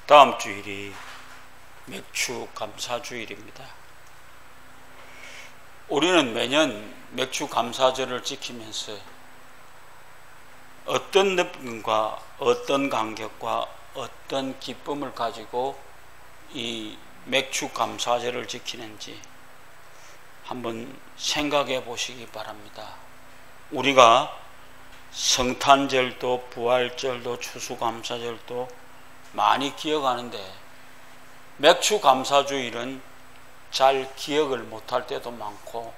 다음 주일이 맥주 감사주일입니다. 우리는 매년 맥주 감사절을 지키면서 어떤 느낌과 어떤 감격과 어떤 기쁨을 가지고 이 맥주 감사절을 지키는지 한번 생각해 보시기 바랍니다. 우리가 성탄절도 부활절도 추수감사절도 많이 기억하는데 맥주 감사주일은 잘 기억을 못할 때도 많고,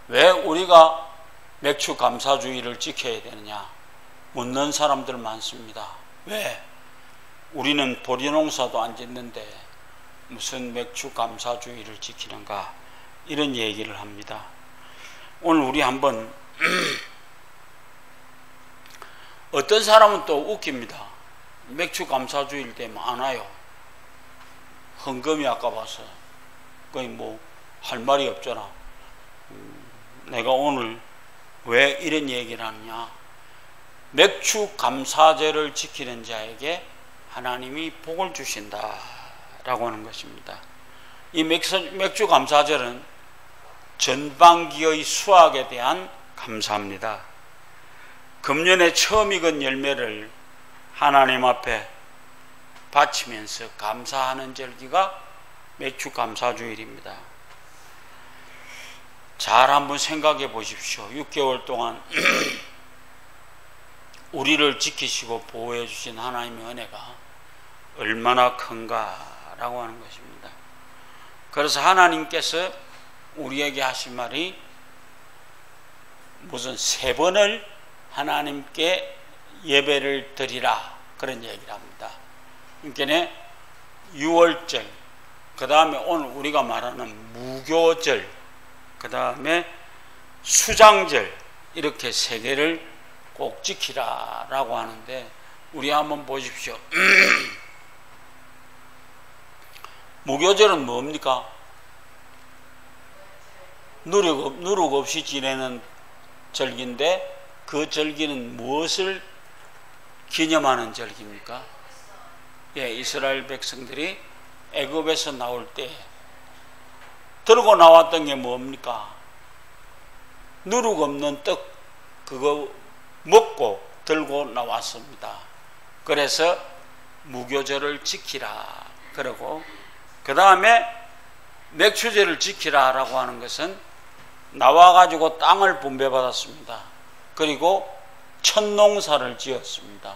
왜 우리가 맥주 감사주일을 지켜야 되느냐 묻는 사람들 많습니다. 왜? 우리는 보리농사도 안 짓는데 무슨 맥주 감사주일을 지키는가, 이런 얘기를 합니다. 오늘 우리 한번 어떤 사람은 또 웃깁니다. 맥주 감사주일 되면 안 와요. 헌금이 아까워서. 거의 뭐 할 말이 없잖아. 내가 오늘 왜 이런 얘기를 하느냐, 맥주 감사절을 지키는 자에게 하나님이 복을 주신다 라고 하는 것입니다. 이 맥주 감사절은 전반기의 수확에 대한 감사입니다. 금년에 처음 익은 열매를 하나님 앞에 바치면서 감사하는 절기가 맥주 감사주일입니다. 잘 한번 생각해 보십시오. 6개월 동안 우리를 지키시고 보호해 주신 하나님의 은혜가 얼마나 큰가라고 하는 것입니다. 그래서 하나님께서 우리에게 하신 말이 무슨 3번을 하나님께 예배를 드리라, 그런 얘기를 합니다. 그러니까 6월절, 그 다음에 오늘 우리가 말하는 무교절, 그 다음에 수장절, 이렇게 3개를 꼭 지키라 라고 하는데, 우리 한번 보십시오. 무교절은 뭡니까? 누룩 없이 지내는 절기인데, 그 절기는 무엇을 기념하는 절기입니까? 예, 이스라엘 백성들이 애굽에서 나올 때 들고 나왔던 게 뭡니까? 누룩 없는 떡, 그거 먹고 들고 나왔습니다. 그래서 무교절을 지키라 그러고, 그 다음에 맥주절을 지키라 라고 하는 것은 나와가지고 땅을 분배받았습니다. 그리고 첫 농사를 지었습니다.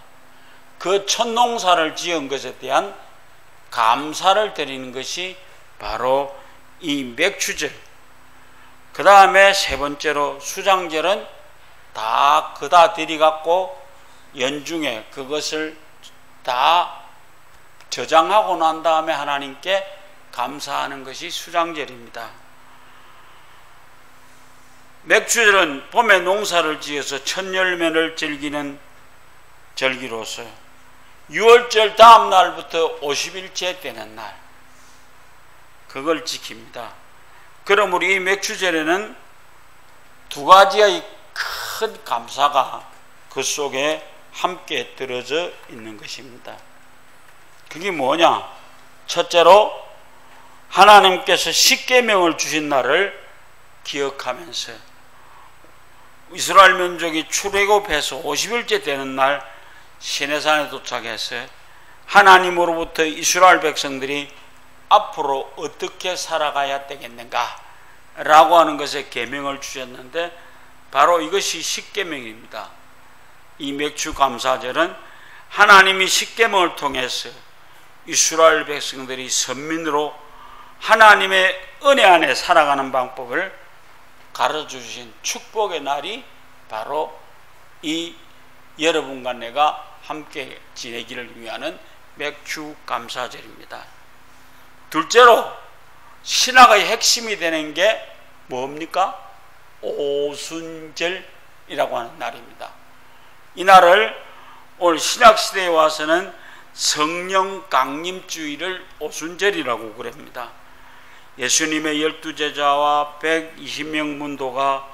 그 첫 농사를 지은 것에 대한 감사를 드리는 것이 바로 이 맥주절. 그 다음에 3번째로 수장절은 다 그다 들이갖고 연중에 그것을 다 저장하고 난 다음에 하나님께 감사하는 것이 수장절입니다. 맥주절은 봄에 농사를 지어서 첫 열매를 즐기는 절기로서 6월절 다음 날부터 50일째 되는 날, 그걸 지킵니다. 그럼 우리 이 맥주절에는 2가지의 큰 감사가 그 속에 함께 들어져 있는 것입니다. 그게 뭐냐? 첫째로 하나님께서 십계명을 주신 날을 기억하면서 이스라엘 민족이 출애굽해서 50일째 되는 날 시내산에 도착해서 하나님으로부터 이스라엘 백성들이 앞으로 어떻게 살아가야 되겠는가 라고 하는 것에 계명을 주셨는데, 바로 이것이 십계명입니다. 이 맥주 감사절은 하나님이 십계명을 통해서 이스라엘 백성들이 선민으로 하나님의 은혜 안에 살아가는 방법을 가르쳐주신 축복의 날이 바로 이 여러분과 내가 함께 지내기를 위하는 맥주 감사절입니다. 둘째로 신학의 핵심이 되는 게 뭡니까? 오순절이라고 하는 날입니다. 이 날을 오늘 신학시대에 와서는 성령 강림주일을 오순절이라고 그럽니다. 예수님의 12제자와 120명 문도가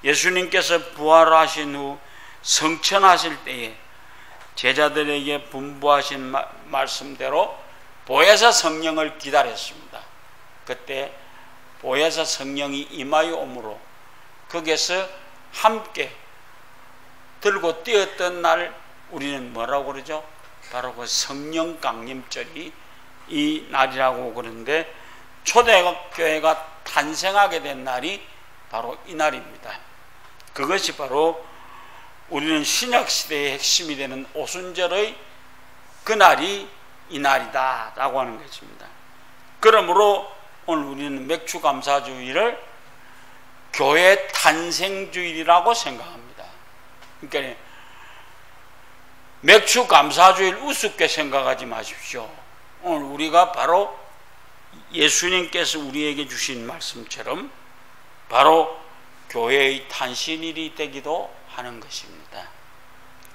예수님께서 부활하신 후 성천하실 때에 제자들에게 분부하신 말씀대로 보혜사 성령을 기다렸습니다. 그때 보혜사 성령이 임하여 오므로 거기에서 함께 들고 뛰었던 날 우리는 뭐라고 그러죠? 바로 그 성령 강림절이 이 날이라고 그러는데, 초대교회가 탄생하게 된 날이 바로 이 날입니다. 그것이 바로 우리는 신약시대의 핵심이 되는 오순절의 그 날이 이 날이다 라고 하는 것입니다. 그러므로 오늘 우리는 맥주감사주일을 교회 탄생주일이라고 생각합니다. 그러니까 맥주감사주일 우습게 생각하지 마십시오. 오늘 우리가 바로 예수님께서 우리에게 주신 말씀처럼 바로 교회의 탄신일이 되기도 하는 것입니다.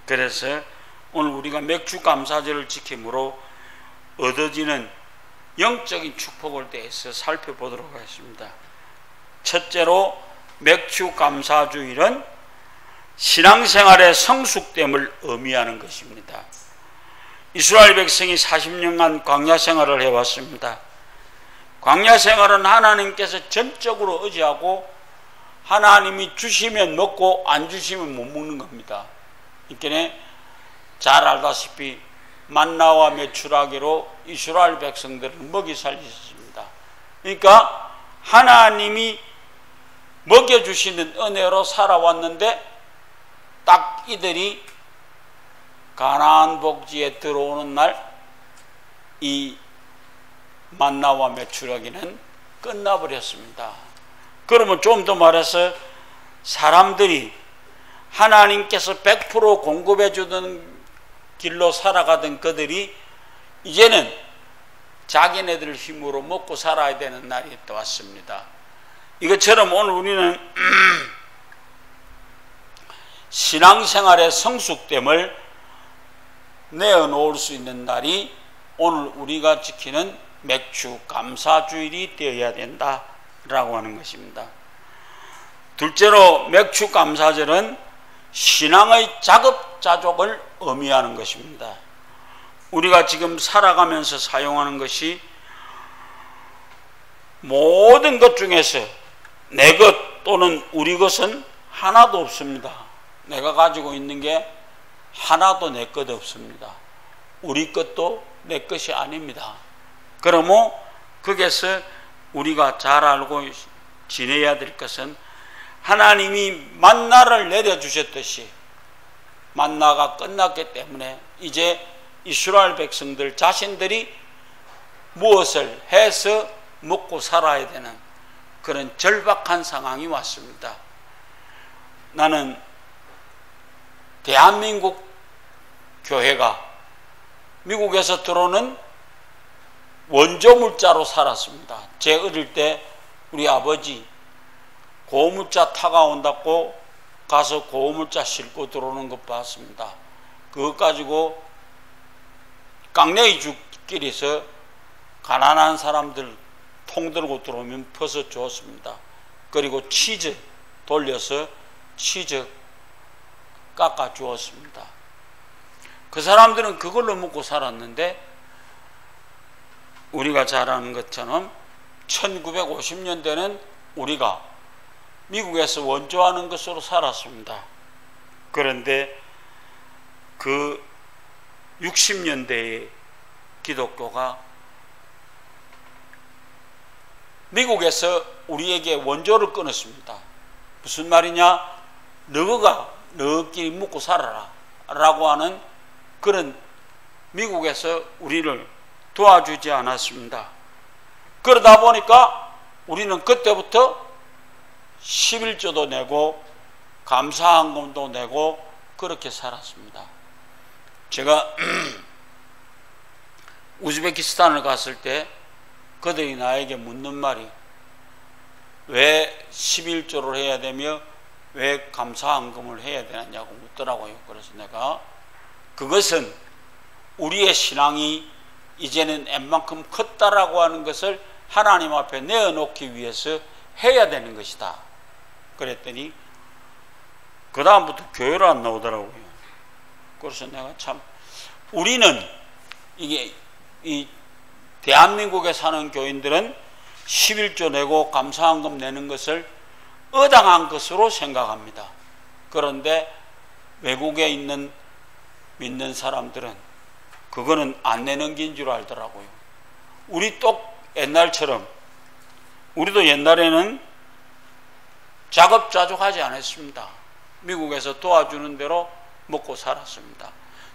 그래서 오늘 우리가 맥주감사절을 지킴으로 얻어지는 영적인 축복을 대해서 살펴보도록 하겠습니다. 첫째로 맥주감사주일은 신앙생활의 성숙됨을 의미하는 것입니다. 이스라엘 백성이 40년간 광야생활을 해왔습니다. 광야생활은 하나님께서 전적으로 의지하고 하나님이 주시면 먹고 안 주시면 못 먹는 겁니다. 그러니까 잘 알다시피 만나와 메추라기로 이스라엘 백성들을 먹이 살리셨습니다. 그러니까 하나님이 먹여주시는 은혜로 살아왔는데 딱 이들이 가나안 복지에 들어오는 날 이 만나와 메추라기는 끝나버렸습니다. 그러면 좀 더 말해서 사람들이 하나님께서 100% 공급해 주던 길로 살아가던 그들이 이제는 자기네들 힘으로 먹고 살아야 되는 날이 또 왔습니다. 이것처럼 오늘 우리는 신앙생활의 성숙됨을 내어놓을 수 있는 날이 오늘 우리가 지키는 맥주 감사주일이 되어야 된다라고 하는 것입니다. 둘째로 맥주 감사절은 신앙의 자급자족을 의미하는 것입니다. 우리가 지금 살아가면서 사용하는 것이 모든 것 중에서 내 것 또는 우리 것은 하나도 없습니다. 내가 가지고 있는 게 하나도 내 것 없습니다. 우리 것도 내 것이 아닙니다. 그러므로 거기에서 우리가 잘 알고 지내야 될 것은 하나님이 만나를 내려주셨듯이 만나가 끝났기 때문에 이제 이스라엘 백성들 자신들이 무엇을 해서 먹고 살아야 되는 그런 절박한 상황이 왔습니다. 나는 대한민국 교회가 미국에서 들어오는 원조 물자로 살았습니다. 제 어릴 때 우리 아버지 고물자 타가 온다고 가서 고물자 싣고 들어오는 것 봤습니다. 그것 가지고 깡내기 죽길에서 가난한 사람들 통 들고 들어오면 퍼서 주었습니다. 그리고 치즈 돌려서 치즈 깎아 주었습니다. 그 사람들은 그걸로 먹고 살았는데 우리가 잘 아는 것처럼 1950년대는 우리가 미국에서 원조하는 것으로 살았습니다. 그런데 그 60년대에 기독교가 미국에서 우리에게 원조를 끊었습니다. 무슨 말이냐? 너가 너끼리 먹고 살아라 라고 하는 그런 미국에서 우리를 도와주지 않았습니다. 그러다 보니까 우리는 그때부터 11조도 내고 감사헌금도 내고 그렇게 살았습니다. 제가 우즈베키스탄을 갔을 때 그들이 나에게 묻는 말이 왜 11조를 해야 되며 왜 감사헌금을 해야 되느냐고 묻더라고요. 그래서 내가 그것은 우리의 신앙이 이제는 웬만큼 컸다라고 하는 것을 하나님 앞에 내어놓기 위해서 해야 되는 것이다. 그랬더니 그 다음부터 교회로 안 나오더라고요. 그래서 내가 참 우리는 이게 이 대한민국에 사는 교인들은 11조 내고 감사헌금 내는 것을 의당한 것으로 생각합니다. 그런데 외국에 있는 믿는 사람들은 그거는 안 내는 긴 줄 알더라고요. 우리 똑 옛날처럼 우리도 옛날에는 자급자족하지 않았습니다. 미국에서 도와주는 대로 먹고 살았습니다.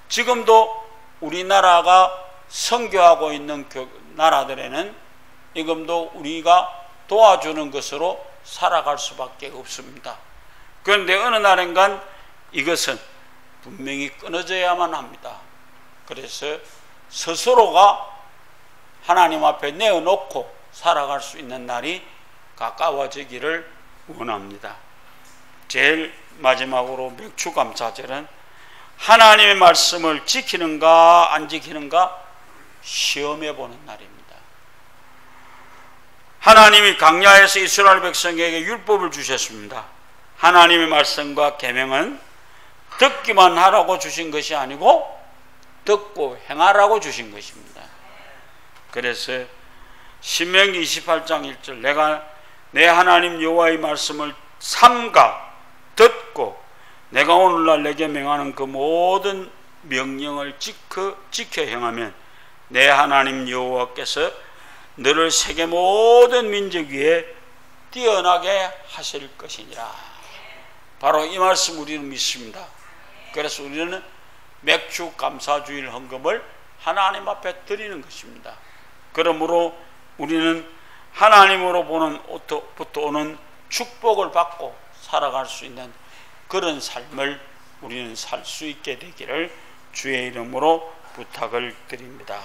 지금도 우리나라가 선교하고 있는 나라들에는 지금도 우리가 도와주는 것으로 살아갈 수밖에 없습니다. 그런데 어느 날인간 이것은 분명히 끊어져야만 합니다. 그래서 스스로가 하나님 앞에 내어놓고 살아갈 수 있는 날이 가까워지기를 원합니다. 제일 마지막으로 맥주감사절은 하나님의 말씀을 지키는가 안 지키는가 시험해 보는 날입니다. 하나님이 광야에서 이스라엘 백성에게 율법을 주셨습니다. 하나님의 말씀과 계명은 듣기만 하라고 주신 것이 아니고 듣고 행하라고 주신 것입니다. 그래서 신명기 28장 1절 내가 내 하나님 여호와의 말씀을 삼가 듣고 내가 오늘날 내게 명하는 그 모든 명령을 지켜 행하면 내 하나님 여호와께서 너를 세계 모든 민족 위에 뛰어나게 하실 것이니라. 바로 이 말씀 우리는 믿습니다. 그래서 우리는 맥주 감사주일 헌금을 하나님 앞에 드리는 것입니다. 그러므로 우리는 하나님으로부터 오는 축복을 받고 살아갈 수 있는 그런 삶을 우리는 살 수 있게 되기를 주의 이름으로 부탁을 드립니다.